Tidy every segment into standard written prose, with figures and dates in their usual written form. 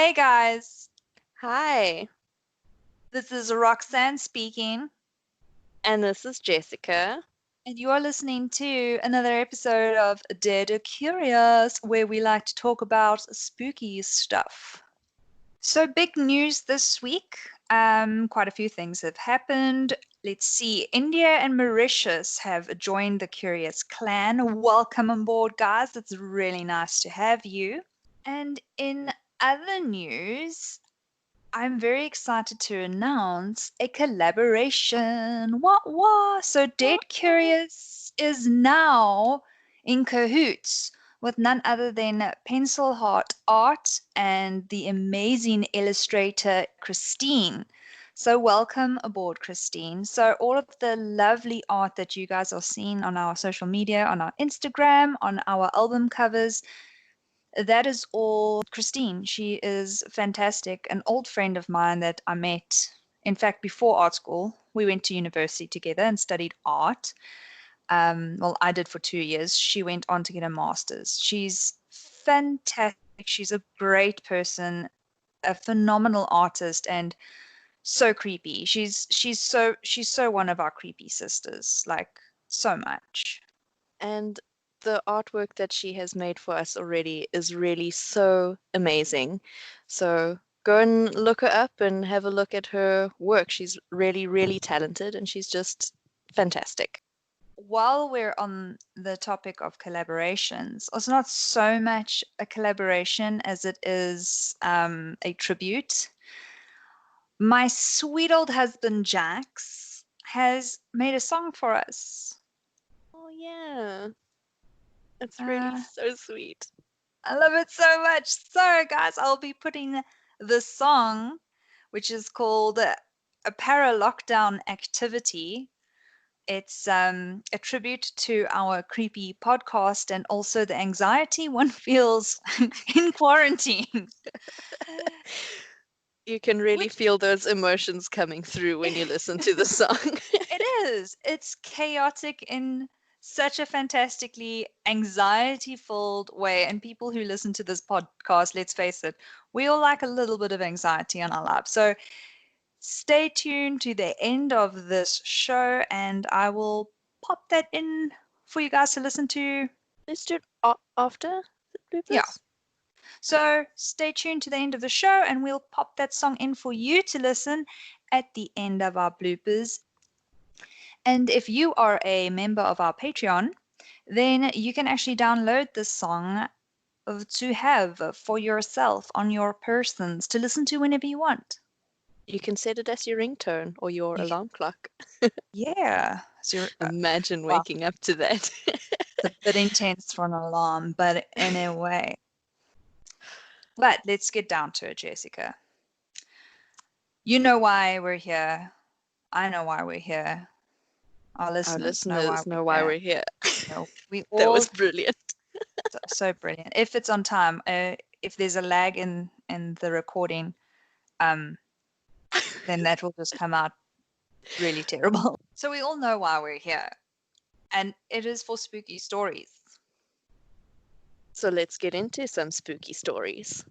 Hey guys, Hi, this is Roxanne speaking, and this is Jessica. and you are listening to another episode of Dead or Curious, where we like to talk about spooky stuff. So, big news this week. Quite a few things have happened. Let's see. India and Mauritius have joined the Curious clan. Welcome on board, guys. It's really nice to have you. And in other news, I'm very excited to announce a collaboration. What? So What? Dead Curious is now in cahoots with none other than Pencilheart Art and the amazing illustrator Christine. So welcome aboard, Christine. So all of the lovely art that you guys are seeing on our social media, on our Instagram, on our album covers, that is all Christine. She is fantastic. An old friend of mine that I met, in fact, before art school. We went to university together and studied art. Well, I did for 2 years. She went on to get a master's. She's fantastic. She's a great person, a phenomenal artist, and so creepy. She's so one of our creepy sisters, like so much. And the artwork that she has made for us already is really so amazing. So go and look her up and have a look at her work. She's really, really talented and she's just fantastic. While we're on the topic of collaborations, it's not so much a collaboration as it is a tribute. My sweet old husband, Jax, has made a song for us. Oh, yeah. It's really Uh, so sweet. I love it so much. So, guys, I'll be putting the song, which is called A Para Lockdown Activity. It's a tribute to our creepy podcast and also the anxiety one feels in quarantine. You can really Which feel those emotions coming through when you listen to the song. it is. It's chaotic in such a fantastically anxiety-filled way. And people who listen to this podcast, let's face it, we all like a little bit of anxiety in our lives. So stay tuned to the end of this show, and I will pop that in for you guys to listen to. Let's do it after the Yeah. bloopers. So stay tuned to the end of the show, and we'll pop that song in for you to listen at the end of our bloopers. And if you are a member of our Patreon, then you can actually download this song to have for yourself on your persons to listen to whenever you want. You can set it as your ringtone or your You, alarm clock. yeah. So Imagine well, waking up to that. it's a bit intense for an alarm, but anyway. But let's get down to it, Jessica. You know why we're here. I know why we're here. Our Our listeners know why listeners know we're why here. we're here. We That all was brilliant. so brilliant. If it's on time, if there's a lag in the recording, um, then that will just come out really terrible. So we all know why we're here, and it is for spooky stories. So let's get into some spooky stories.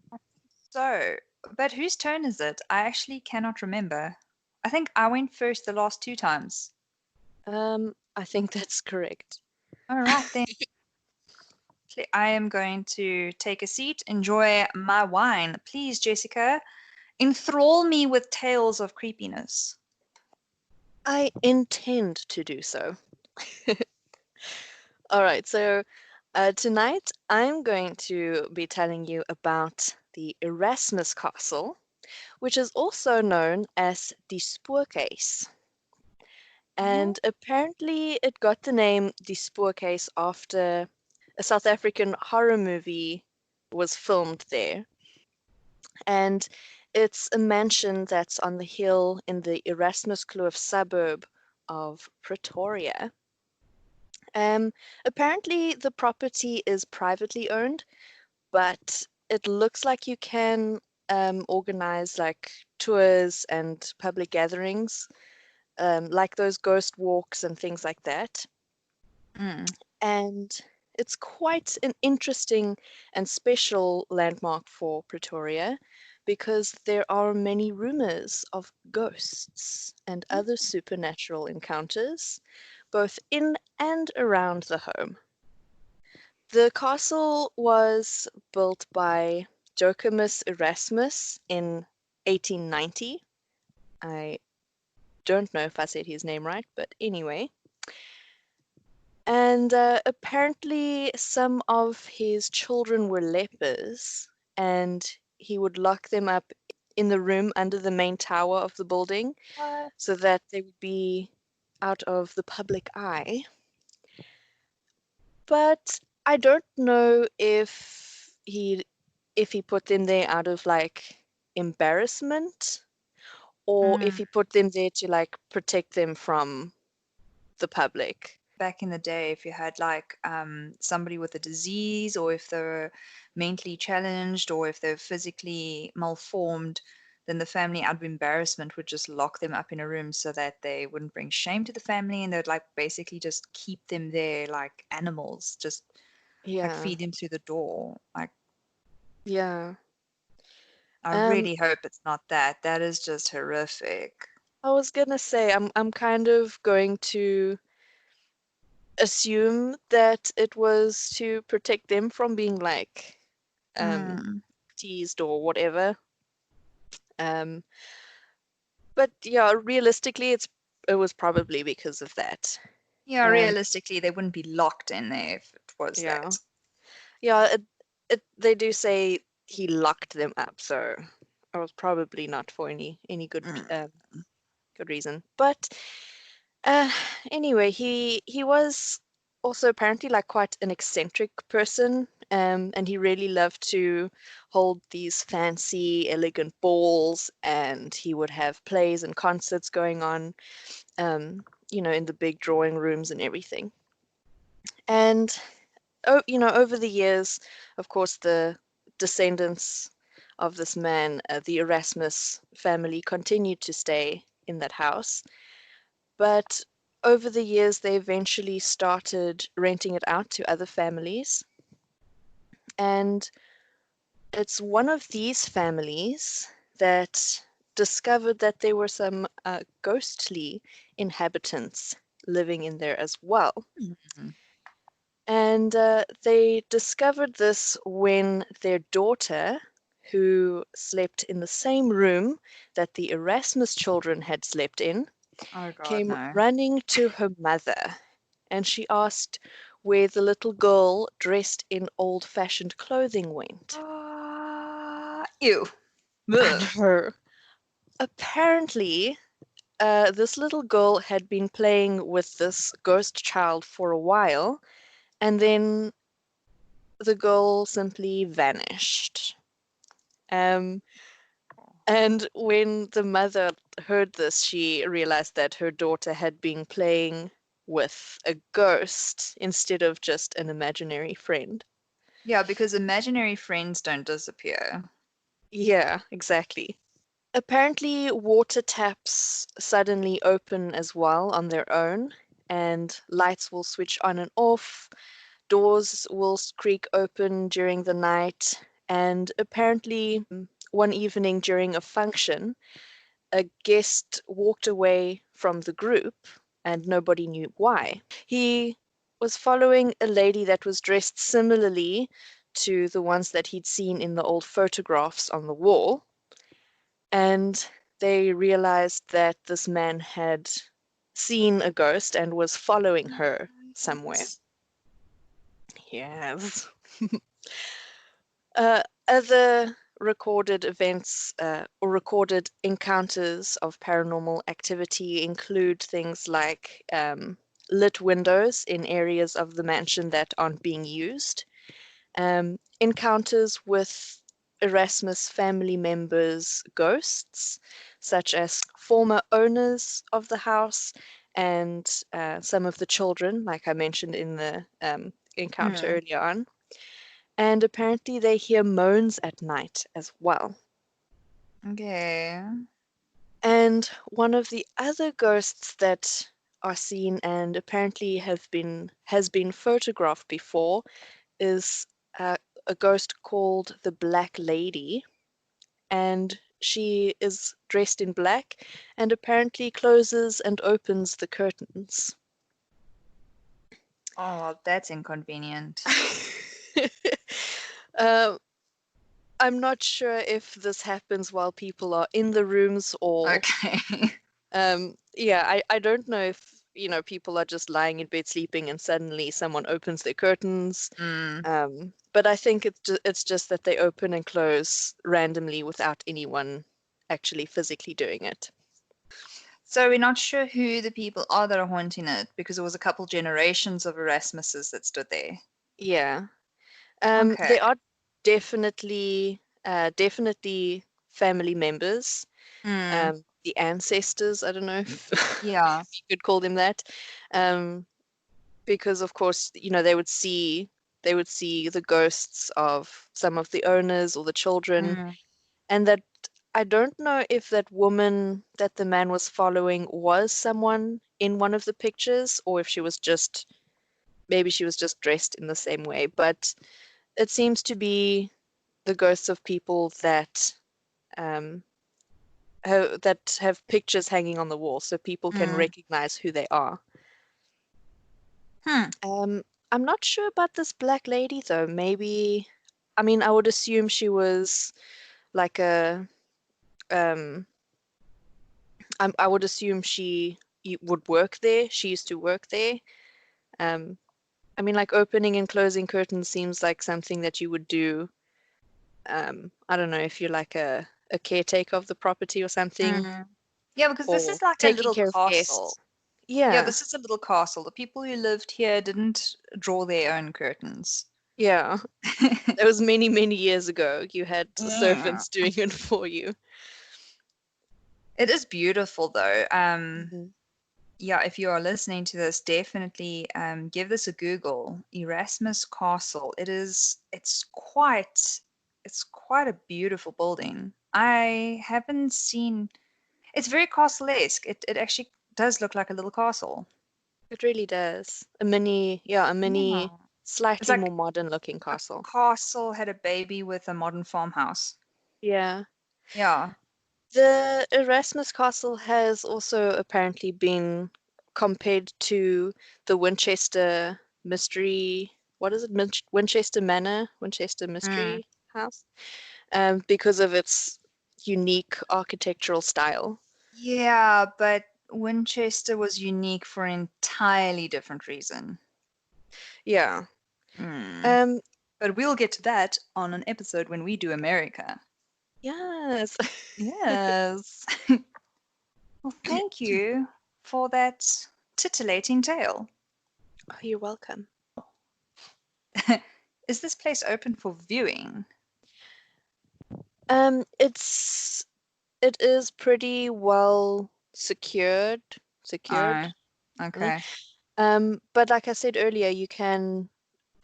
So, but whose turn is it? I actually cannot remember. I think I went first the last two times. I think that's correct. All right then. I am going to take a seat, enjoy my wine. Please, Jessica, enthrall me with tales of creepiness. I intend to do so. All right, so tonight I'm going to be telling you about the Erasmus Castle, which is also known as the Spookhuis. And apparently it got the name the Spookhuis after a South African horror movie was filmed there. And it's a mansion that's on the hill in the Erasmus Kloof suburb of Pretoria. Um, Apparently the property is privately owned, but it looks like you can organize like tours and public gatherings, like those ghost walks and things like that. Mm. And it's quite an interesting and special landmark for Pretoria because there are many rumors of ghosts and other supernatural encounters, both in and around the home. The castle was built by Joachimus Erasmus in 1890. I don't know if I said his name right, but anyway. And apparently, some of his children were lepers, and he would lock them up in the room under the main tower of the building What? so that they would be out of the public eye. But I don't know if he put them there out of like embarrassment or if Mm. he put them there to like protect them from the public. Back in the day, if you had like somebody with a disease, or if they're mentally challenged, or if they're physically malformed, then the family, out of embarrassment, would just lock them up in a room so that they wouldn't bring shame to the family, and they'd like basically just keep them there like animals, just like Yeah, feed them through the door. Like, yeah. I Um, really hope it's not that. That is just horrific. I was gonna say I'm kind of going to assume that it was to protect them from being like um Mm. teased or whatever. Um, but yeah, realistically, it was probably because of that. Yeah, Um, realistically, they wouldn't be locked in there if it was yeah, that. yeah. They do say he locked them up, so it was probably not for any Mm. good reason. But uh, anyway, he was also apparently like quite an eccentric person, and he really loved to hold these fancy, elegant balls, and he would have plays and concerts going on, um, in the big drawing rooms and everything. And over the years, of course, the descendants of this man, the Erasmus family, continued to stay in that house. But over the years, they eventually started renting it out to other families. And it's one of these families that discovered that there were some ghostly inhabitants living in there as well. Mm. And they discovered this when their daughter, who slept in the same room that the Erasmus children had slept in, Oh God, came no. running to her mother, and she asked where the little girl dressed in old-fashioned clothing went. Ew. I Ugh. know. Apparently, this little girl had been playing with this ghost child for a while, and then the girl simply vanished. Um, and when the mother heard this, she realized that her daughter had been playing with a ghost instead of just an imaginary friend. Yeah, because imaginary friends don't disappear. Yeah, exactly. Apparently, water taps suddenly open as well on their own, and lights will switch on and off. Doors will creak open during the night, and apparently, one evening during a function, a guest walked away from the group and nobody knew why. He was following a lady that was dressed similarly to the ones that he'd seen in the old photographs on the wall, and they realized that this man had seen a ghost and was following her somewhere. What? Yes. Other recorded events or recorded encounters of paranormal activity include things like lit windows in areas of the mansion that aren't being used, encounters with Erasmus family members' ghosts, such as former owners of the house and some of the children, like I mentioned in the encounter Mm. earlier on, and apparently they hear moans at night as well. Okay. And one of the other ghosts that are seen and apparently has been photographed before is uh, a ghost called the Black Lady. and she is dressed in black and apparently closes and opens the curtains. Oh, well, that's inconvenient. Um, I'm not sure if this happens while people are in the rooms or Okay. yeah, I don't know if, people are just lying in bed sleeping and suddenly someone opens their curtains. Mm. But I think it's just that they open and close randomly without anyone actually physically doing it. So we're not sure who the people are that are haunting it because it was a couple generations of Erasmuses that stood there. Yeah. Okay. There are definitely family members, Mm. the ancestors, I don't know if, Yeah. if you could call them that. Um, because of course, they would see the ghosts of some of the owners or the children, Mm. and that I don't know if that woman that the man was following was someone in one of the pictures or if maybe she was just dressed in the same way, but it seems to be the ghosts of people um, that have pictures hanging on the wall so people can Mm. recognize who they are. Hmm. I'm not sure about this black lady though. Maybe, I mean, I would assume she was like um, I would assume would work there. She used to work there. Um, I mean, like opening and closing curtains seems like something that you would do. I don't know if you're like a caretaker of the property or something, Mm. Yeah, because this or is like a taking little care of castle. guests. Yeah, Yeah, this is a little castle. The people who lived here didn't draw their own curtains. yeah. That was many, many years ago. You had Yeah. servants doing it for you. It is beautiful though. Mhm. Yeah, if you are listening to this, definitely give this a Google. Erasmus Castle. It's quite a beautiful building. I haven't seen it's very castle-esque. It actually does look like a little castle. It really does. A mini, Yeah. It's slightly like more modern looking a castle. castle had a baby with a modern farmhouse. Yeah. Yeah. The Erasmus Castle has also apparently been compared to the Winchester Mystery, what is it? Winchester Manor, Winchester Mm. Mystery House, because of its unique architectural style. Yeah, but Winchester was unique for an entirely different reason. Yeah. Mm. Um, But we'll get to that on an episode when we do America. yes. Yes. Well, thank you for that titillating tale. Oh, you're welcome. Is this place open for viewing? It's it is pretty well secured, Oh, I think. okay. But like I said earlier, you can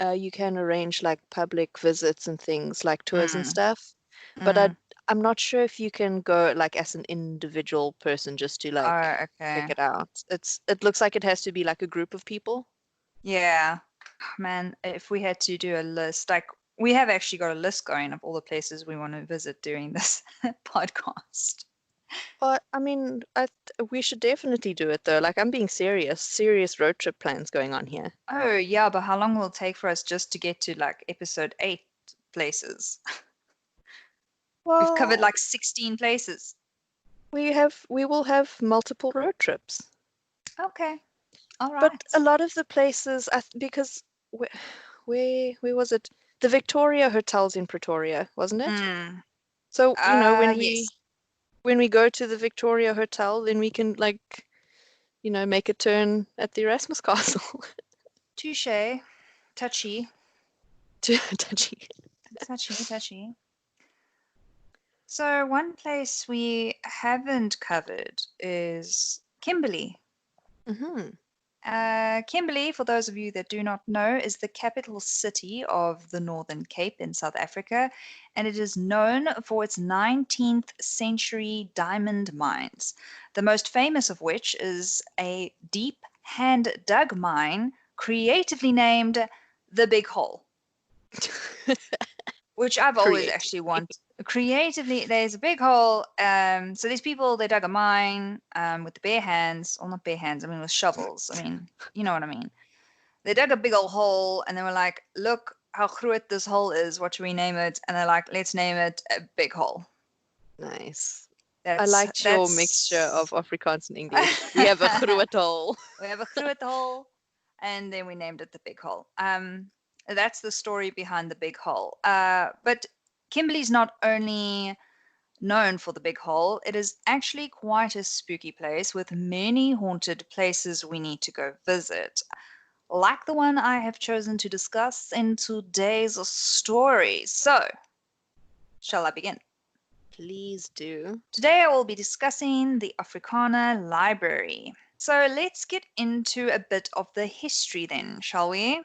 arrange like public visits and things like tours and Mm, stuff. But mm. I'm not sure if you can go like as an individual person just to like Oh, check okay. it out. It looks like it has to be like a group of people. Yeah. Man, if we had to do a list, like we have actually got a list going of all the places we want to visit during this podcast. But I mean, we should definitely do it though. Like I'm being serious, serious road trip plans going on here. Oh, yeah, but how long will it take for us just to get to like episode 8 places? We've covered Well, like 16 places. we will have multiple road trips. Okay. All But right. a lot of the places, because where, where was it? The Victoria Hotel's in Pretoria, wasn't it? Mm. So, when we Yes. when we go to the Victoria Hotel, then we can like, make a turn at the Erasmus Castle. Touche. Touchy. Touchy. Touchy, touchy. So one place we haven't covered is Kimberley. Hmm. Kimberley, for those of you that do not know, is the capital city of the Northern Cape in South Africa, and it is known for its 19th century diamond mines, the most famous of which is a deep hand dug mine creatively named the Big Hole. which I've always Creative. actually want creatively. There's a big hole. So these people they dug a mine with the bare hands, or not bare hands. I mean with shovels. I mean you know what I mean. They dug a big old hole and they were like, "Look how groot this hole is. What should we name it?" And they're like, "Let's name it a big hole." Nice. I That's liked your mixture of that's. Afrikaans and English. We have a groot hole. We have a groot hole, and then we named it the big hole. That's the story behind the big hole. But Kimberley's not only known for the big hole, it is actually quite a spooky place with many haunted places we need to go visit, like the one I have chosen to discuss in today's story. So, shall I begin? Please do. Today I will be discussing the Africana Library. So let's get into a bit of the history then, shall we?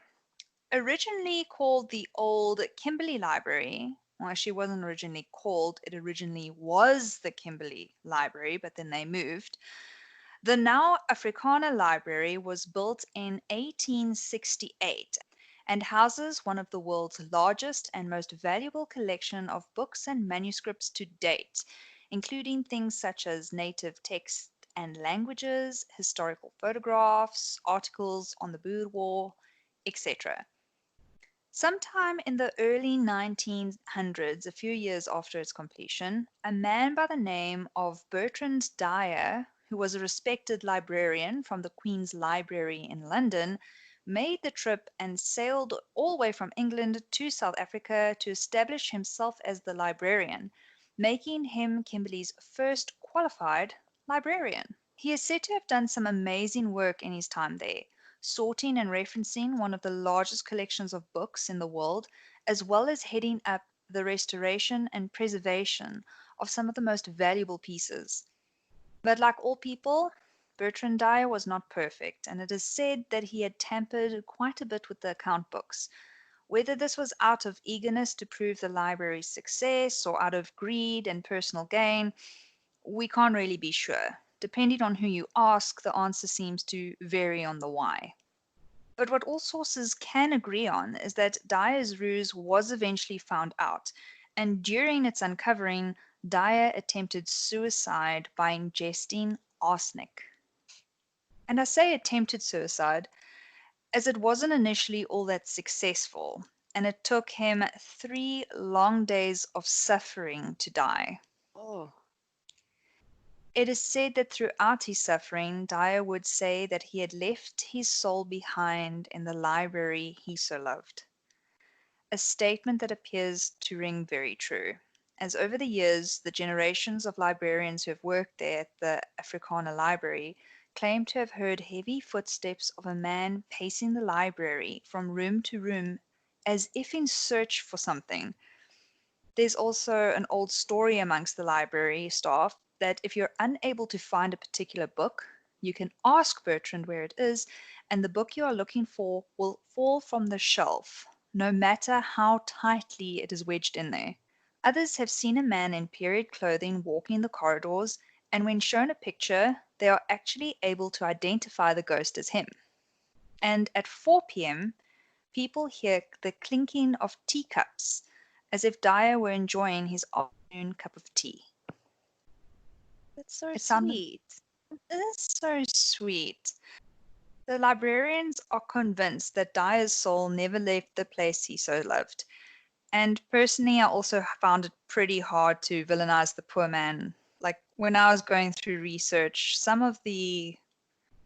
Originally called the Old Kimberley Library, well, she wasn't originally called, it originally was the Kimberley Library, but then they moved. The now Africana Library was built in 1868 and houses one of the world's largest and most valuable collection of books and manuscripts to date, including things such as native text and languages, historical photographs, articles on the Boer War, etc. Sometime in the early 1900s, a few years after its completion, a man by the name of Bertrand Dyer, who was a respected librarian from the Queen's Library in London, made the trip and sailed all the way from England to South Africa to establish himself as the librarian, making him Kimberley's first qualified librarian. He is said to have done some amazing work in his time there, sorting and referencing one of the largest collections of books in the world, as well as heading up the restoration and preservation of some of the most valuable pieces. But like all people, Bertrand Dyer was not perfect, and it is said that he had tampered quite a bit with the account books. Whether this was out of eagerness to prove the library's success or out of greed and personal gain, we can't really be sure. Depending on who you ask, the answer seems to vary on the why. But what all sources can agree on is that Dyer's ruse was eventually found out, and during its uncovering, Dyer attempted suicide by ingesting arsenic. And I say attempted suicide as it wasn't initially all that successful, and it took him 3 long days of suffering to die. Oh, It is said that throughout his suffering, Dyer would say that he had left his soul behind in the library he so loved, a statement that appears to ring very true, as over the years, the generations of librarians who have worked there at the Africana Library claim to have heard heavy footsteps of a man pacing the library from room to room as if in search for something. There's also an old story amongst the library staff that if you're unable to find a particular book, you can ask Bertrand where it is, and the book you are looking for will fall from the shelf, no matter how tightly it is wedged in there. Others have seen a man in period clothing walking the corridors, and when shown a picture, they are actually able to identify the ghost as him. And at 4 p.m., people hear the clinking of teacups as if Dyer were enjoying his afternoon cup of tea. that's so It sounded sweet. it is so sweet. The librarians are convinced that Dyer's soul never left the place he so loved. And personally, I also found it pretty hard to villainize the poor man. Like when I was going through research, some of the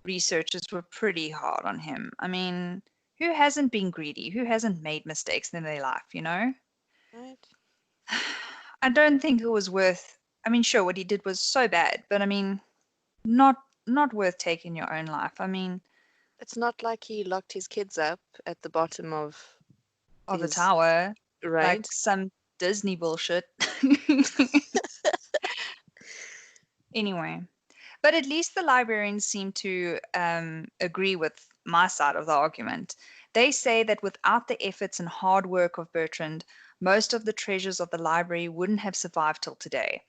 researchers were pretty hard on him. I mean, who hasn't been greedy? Who hasn't made mistakes in their life, you know? Right? I don't think it was worth. I mean, sure, what he did was so bad, but I mean, not worth taking your own life. I mean, It's not like he locked his kids up at the bottom of of the his, tower, right? like some Disney bullshit. Anyway, but at least the librarians seem to agree with my side of the argument. They say that without the efforts and hard work of Bertrand, most of the treasures of the library wouldn't have survived till today.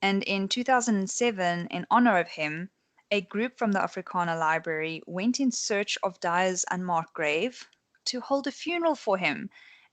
And in 2007, in honor of him, a group from the Africana Library went in search of Dyer's unmarked grave to hold a funeral for him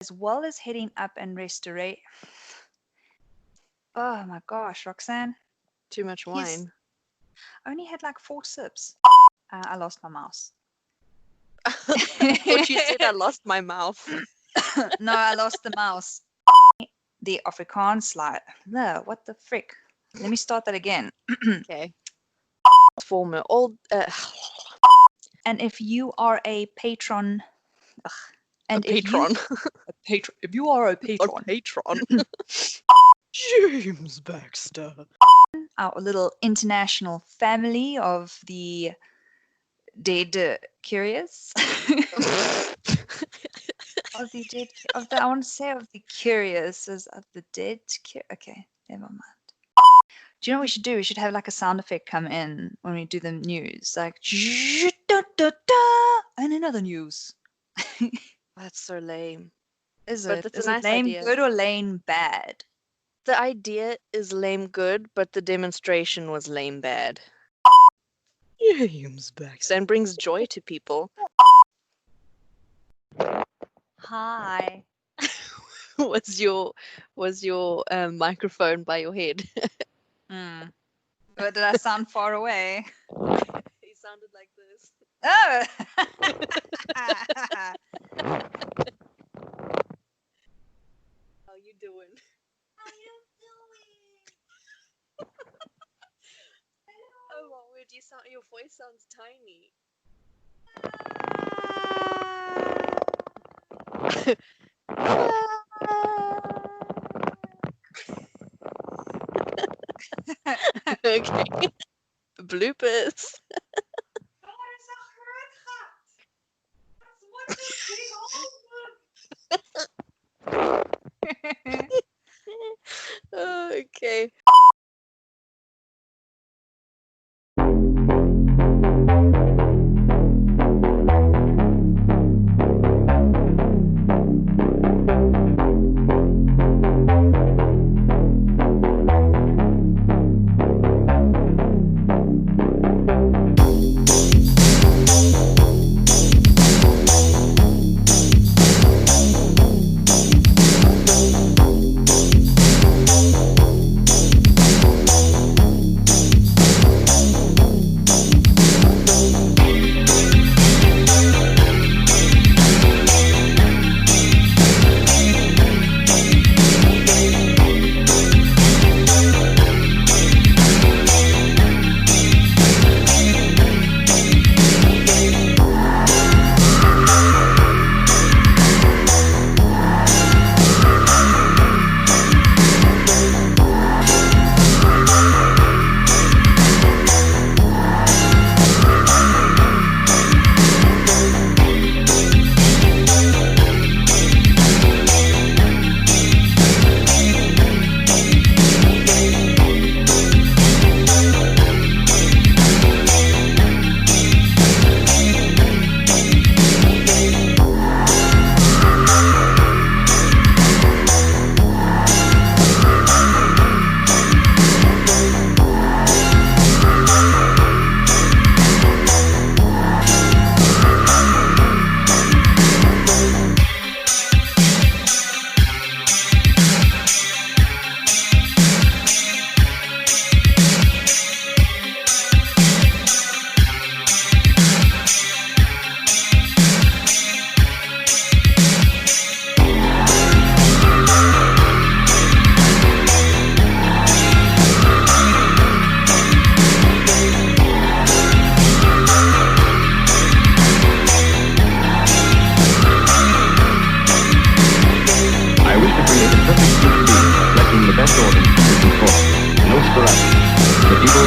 as well as heading up and restorate. Oh my gosh, Roxanne. Too much wine. I only had like 4 sips. I lost my mouse. I thought you said I lost my mouth. No, I lost the mouse. The Afrikaans slide. No, what the frick? Let me start that again. Okay. Former old. And if you are a patron, and a patron. if you are a patron, patron. James Baxter. our little international family of the dead curious. Of the dead, I want to say of the curious, is of the dead. Okay, never mind. Do you know what we should do? We should have like a sound effect come in when we do the news, like and another news. That's so lame. Is But it? it's a Is nice it lame idea. good or lame bad? The idea is lame good, but the demonstration was lame bad. James Baxter, and brings joy to people. Hi. was your microphone by your head? But did I sound far away? He sounded like this. Oh! How you doing? Oh, what weird! Your voice sounds tiny. Okay. Bloopers. Okay.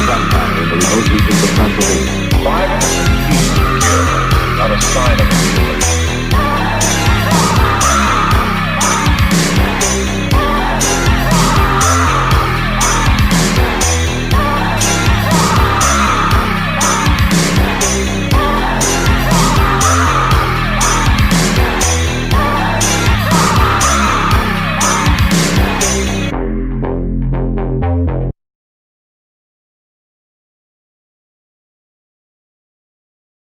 Vampire in the remote regions of Pennsylvania. 5 innocent people killed, not a sign of a human.